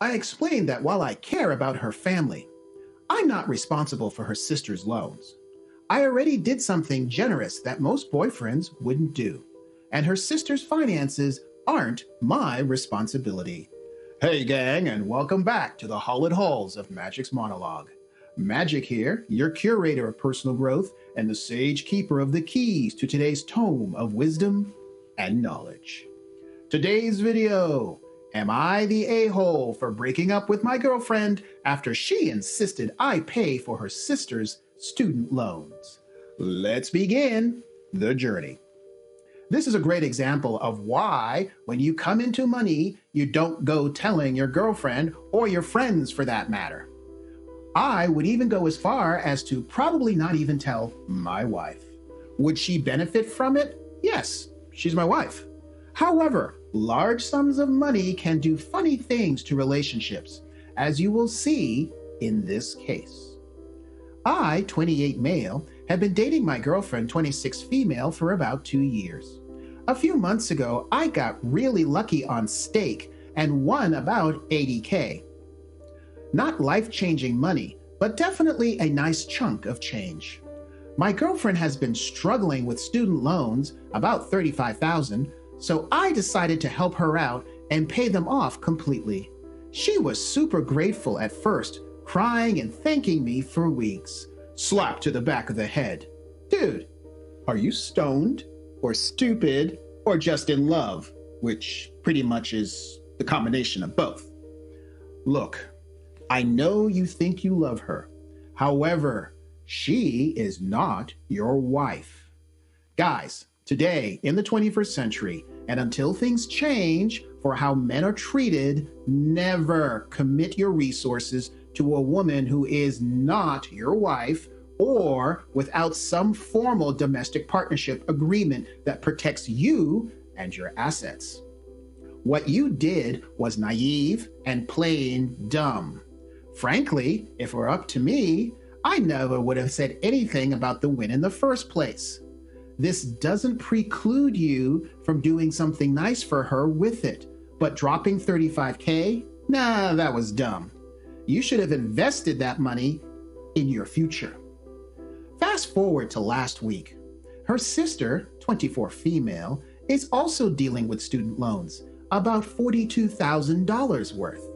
I explained that while I care about her family, I'm not responsible for her sister's loans. I already did something generous that most boyfriends wouldn't do, and her sister's finances aren't my responsibility. Hey, gang, and welcome back to the Hollowed Halls of Magic's Monologue. Magic here, your curator of personal growth and the sage keeper of the keys to today's tome of wisdom and knowledge. Today's video: am I the a-hole for breaking up with my girlfriend after she insisted I pay for her sister's student loans? Let's begin the journey. This is a great example of why, when you come into money, you don't go telling your girlfriend or your friends for that matter. I would even go as far as to probably not even tell my wife. Would she benefit from it? Yes, she's my wife. However, large sums of money can do funny things to relationships, as you will see in this case. I, 28 male, have been dating my girlfriend, 26 female, for about 2 years. A few months ago, I got really lucky on stake and won about $80K. Not life-changing money, but definitely a nice chunk of change. My girlfriend has been struggling with student loans, about $35,000, so I decided to help her out and pay them off completely. She was super grateful at first, crying and thanking me for weeks. Slap to the back of the head. Dude, are you stoned or stupid or just in love? Which pretty much is the combination of both. Look, I know you think you love her. However, she is not your wife. Guys, today, in the 21st century, and until things change for how men are treated, never commit your resources to a woman who is not your wife or without some formal domestic partnership agreement that protects you and your assets. What you did was naive and plain dumb. Frankly, if it were up to me, I never would have said anything about the win in the first place. This doesn't preclude you from doing something nice for her with it, but dropping $35K? Nah, that was dumb. You should have invested that money in your future. Fast forward to last week. Her sister, 24 female, is also dealing with student loans, about $42,000 worth.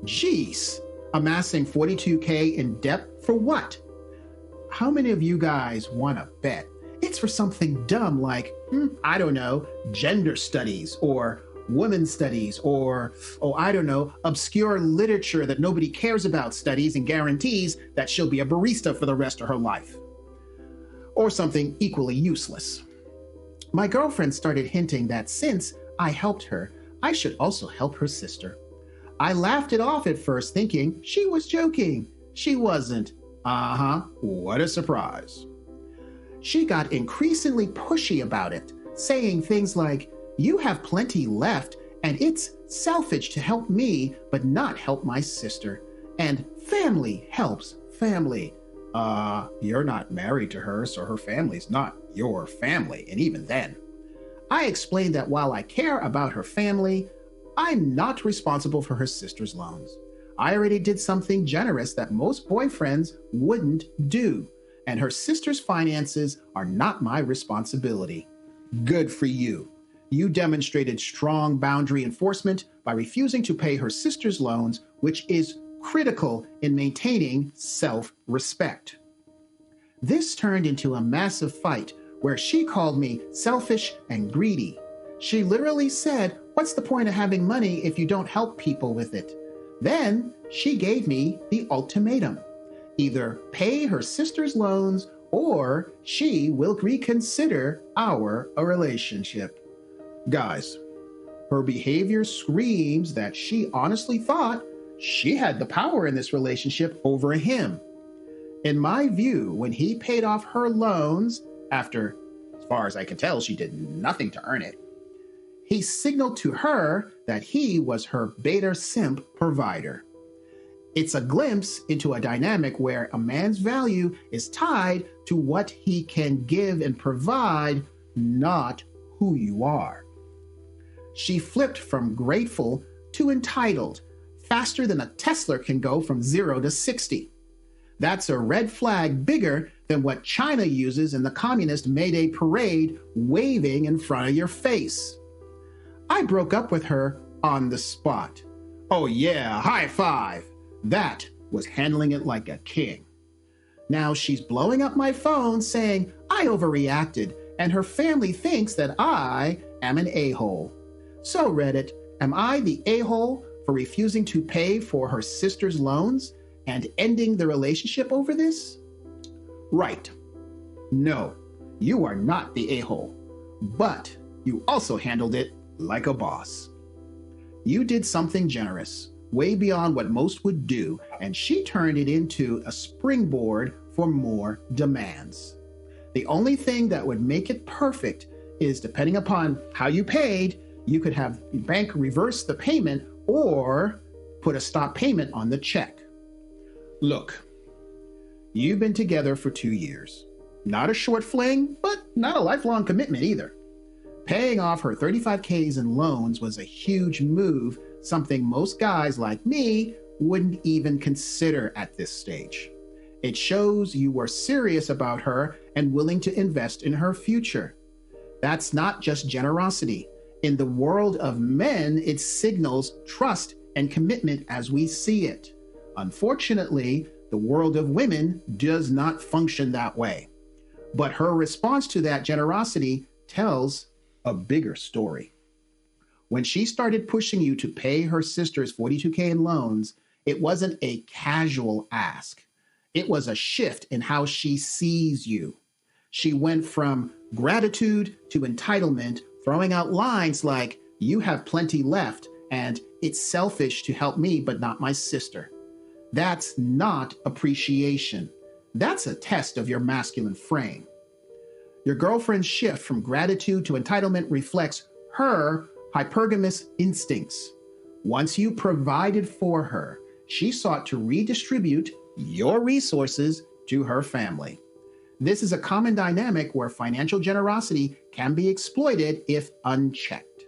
Jeez, amassing $42K in debt for what? How many of you guys want to bet it's for something dumb like, I don't know, gender studies or women's studies or, I don't know, obscure literature that nobody cares about studies and guarantees that she'll be a barista for the rest of her life? Or something equally useless. My girlfriend started hinting that since I helped her, I should also help her sister. I laughed it off at first, thinking she was joking. She wasn't. What a surprise. She got increasingly pushy about it, saying things like, "You have plenty left, and it's selfish to help me, but not help my sister. And family helps family." You're not married to her, so her family's not your family, and even then. I explained that while I care about her family, I'm not responsible for her sister's loans. I already did something generous that most boyfriends wouldn't do, and her sister's finances are not my responsibility. Good for you. You demonstrated strong boundary enforcement by refusing to pay her sister's loans, which is critical in maintaining self-respect. This turned into a massive fight where she called me selfish and greedy. She literally said, "What's the point of having money if you don't help people with it?" Then she gave me the ultimatum. Either pay her sister's loans or she will reconsider our relationship. Guys, her behavior screams that she honestly thought she had the power in this relationship over him. In my view, when he paid off her loans, after, as far as I can tell, she did nothing to earn it, he signaled to her that he was her beta simp provider. It's a glimpse into a dynamic where a man's value is tied to what he can give and provide, not who you are. She flipped from grateful to entitled, faster than a Tesla can go from 0 to 60. That's a red flag bigger than what China uses in the Communist May Day parade waving in front of your face. I broke up with her on the spot. Oh yeah, high five. That was handling it like a king. Now she's blowing up my phone saying I overreacted and her family thinks that I am an a-hole. So Reddit, am I the a-hole for refusing to pay for her sister's loans and ending the relationship over this? Right. No, you are not the a-hole, but you also handled it like a boss. You did something generous, way beyond what most would do, and she turned it into a springboard for more demands. The only thing that would make it perfect is, depending upon how you paid, you could have the bank reverse the payment or put a stop payment on the check. Look, you've been together for 2 years. Not a short fling, but not a lifelong commitment either. Paying off her $35Ks in loans was a huge move, something most guys like me wouldn't even consider at this stage. It shows you were serious about her and willing to invest in her future. That's not just generosity. In the world of men, it signals trust and commitment as we see it. Unfortunately, the world of women does not function that way. But her response to that generosity tells a bigger story. When she started pushing you to pay her sister's $42K in loans, it wasn't a casual ask. It was a shift in how she sees you. She went from gratitude to entitlement, throwing out lines like, "You have plenty left, and it's selfish to help me, but not my sister." That's not appreciation. That's a test of your masculine frame. Your girlfriend's shift from gratitude to entitlement reflects her hypergamous instincts. Once you provided for her, she sought to redistribute your resources to her family. This is a common dynamic where financial generosity can be exploited if unchecked.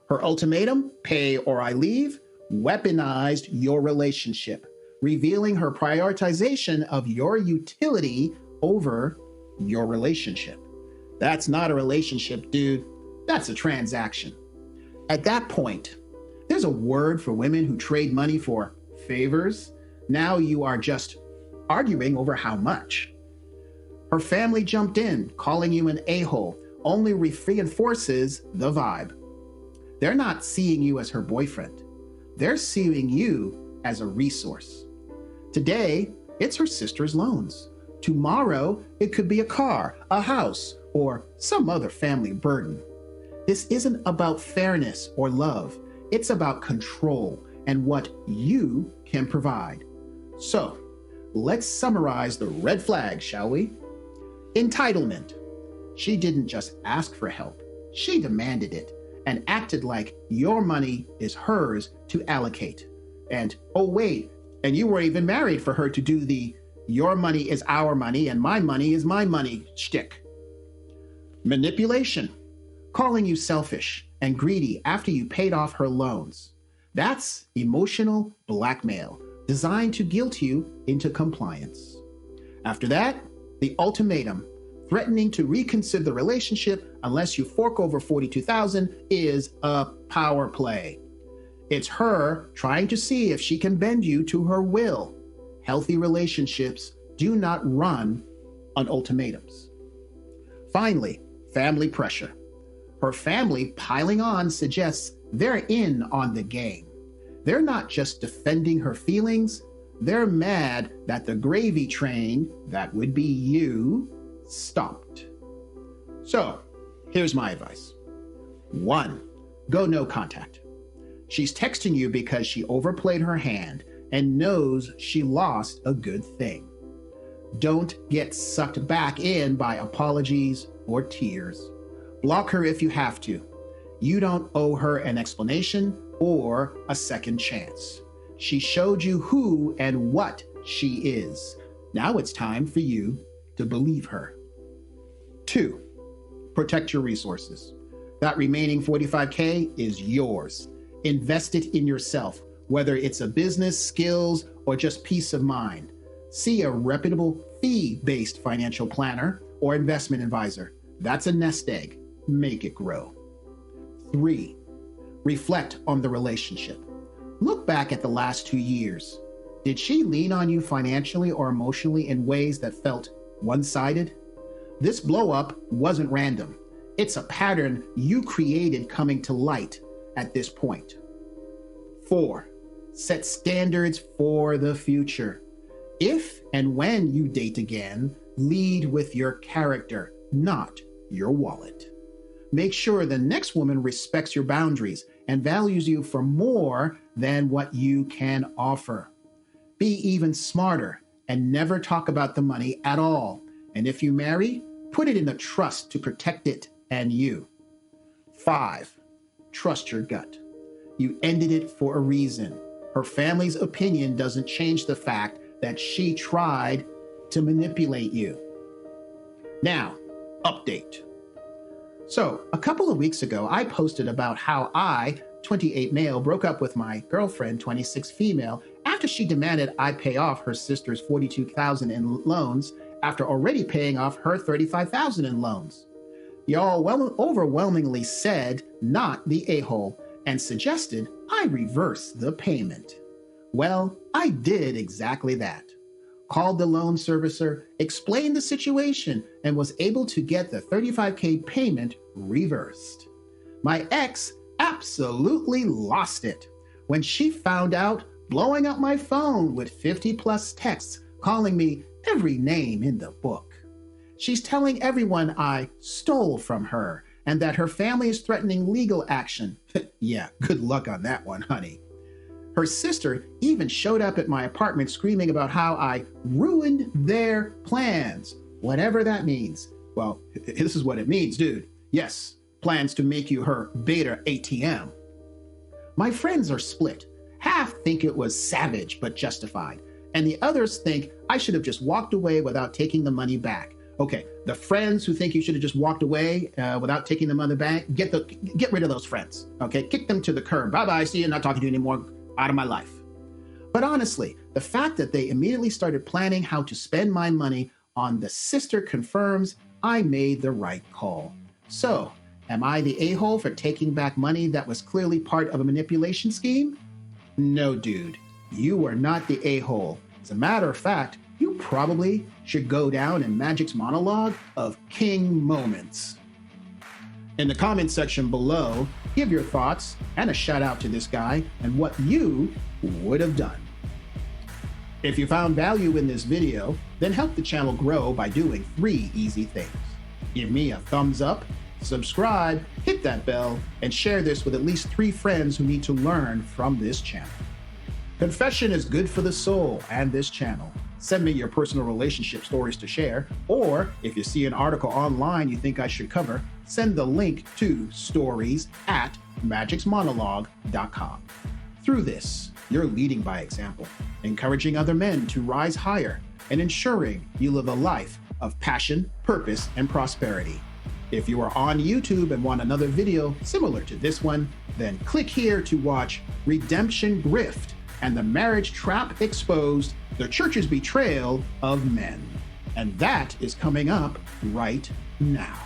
Her ultimatum, pay or I leave, weaponized your relationship, revealing her prioritization of your utility over your relationship. That's not a relationship, dude. That's a transaction. At that point, there's a word for women who trade money for favors. Now you are just arguing over how much. Her family jumped in, calling you an a-hole, only reinforces the vibe. They're not seeing you as her boyfriend. They're seeing you as a resource. Today, it's her sister's loans. Tomorrow, it could be a car, a house, or some other family burden. This isn't about fairness or love. It's about control and what you can provide. So, let's summarize the red flags, shall we? Entitlement. She didn't just ask for help. She demanded it and acted like your money is hers to allocate. And, oh wait, and you weren't even married for her to do the "your money is our money and my money is my money" shtick. Manipulation. Calling you selfish and greedy after you paid off her loans. That's emotional blackmail designed to guilt you into compliance. After that, the ultimatum, threatening to reconsider the relationship unless you fork over $42,000, is a power play. It's her trying to see if she can bend you to her will. Healthy relationships do not run on ultimatums. Finally, family pressure. Her family piling on suggests they're in on the game. They're not just defending her feelings, they're mad that the gravy train, that would be you, stopped. So, here's my advice. 1, go no contact. She's texting you because she overplayed her hand and knows she lost a good thing. Don't get sucked back in by apologies or tears. Block her if you have to. You don't owe her an explanation or a second chance. She showed you who and what she is. Now it's time for you to believe her. 2, protect your resources. That remaining $45K is yours. Invest it in yourself. whether it's a business, skills, or just peace of mind. See a reputable fee-based financial planner or investment advisor. That's a nest egg. Make it grow. 3, reflect on the relationship. Look back at the last 2 years. Did she lean on you financially or emotionally in ways that felt one-sided? This blow-up wasn't random. It's a pattern you created coming to light at this point. 4, set standards for the future. If and when you date again, lead with your character, not your wallet. Make sure the next woman respects your boundaries and values you for more than what you can offer. Be even smarter and never talk about the money at all. And if you marry, put it in a trust to protect it and you. 5, trust your gut. You ended it for a reason. Her family's opinion doesn't change the fact that she tried to manipulate you. Now, update. So, a couple of weeks ago, I posted about how I, 28 male, broke up with my girlfriend, 26 female, after she demanded I pay off her sister's $42,000 in loans after already paying off her $35,000 in loans. Y'all overwhelmingly said not the a-hole and suggested I reverse the payment. Well, I did exactly that. Called the loan servicer, explained the situation, and was able to get the $35K payment reversed. My ex absolutely lost it when she found out, blowing up my phone with 50 plus texts, calling me every name in the book. She's telling everyone I stole from her and that her family is threatening legal action. Yeah, good luck on that one, honey. Her sister even showed up at my apartment screaming about how I ruined their plans, whatever that means. Well, this is what it means, dude. Yes, plans to make you her beta ATM. My friends are split. Half think it was savage but justified, and the others think I should have just walked away without taking the money back. Okay, the friends who think you should have just walked away without taking the money back, get rid of those friends. Okay, kick them to the curb. Bye-bye, see you, not talking to you anymore. Out of my life. But honestly, the fact that they immediately started planning how to spend my money on the sister confirms I made the right call. So, am I the a-hole for taking back money that was clearly part of a manipulation scheme? No, dude, you are not the a-hole. As a matter of fact, you probably should go down in Magic's monologue of king moments. In the comments section below, give your thoughts and a shout out to this guy and what you would have done. If you found value in this video, then help the channel grow by doing 3 easy things. Give me a thumbs up, subscribe, hit that bell, and share this with at least 3 friends who need to learn from this channel. Confession is good for the soul and this channel. Send me your personal relationship stories to share, or if you see an article online you think I should cover, send the link to stories@magicsmonologue.com. Through this, you're leading by example, encouraging other men to rise higher, and ensuring you live a life of passion, purpose, and prosperity. If you are on YouTube and want another video similar to this one, then click here to watch Redemption Grift and the Marriage Trap Exposed, the Church's Betrayal of Men. And that is coming up right now.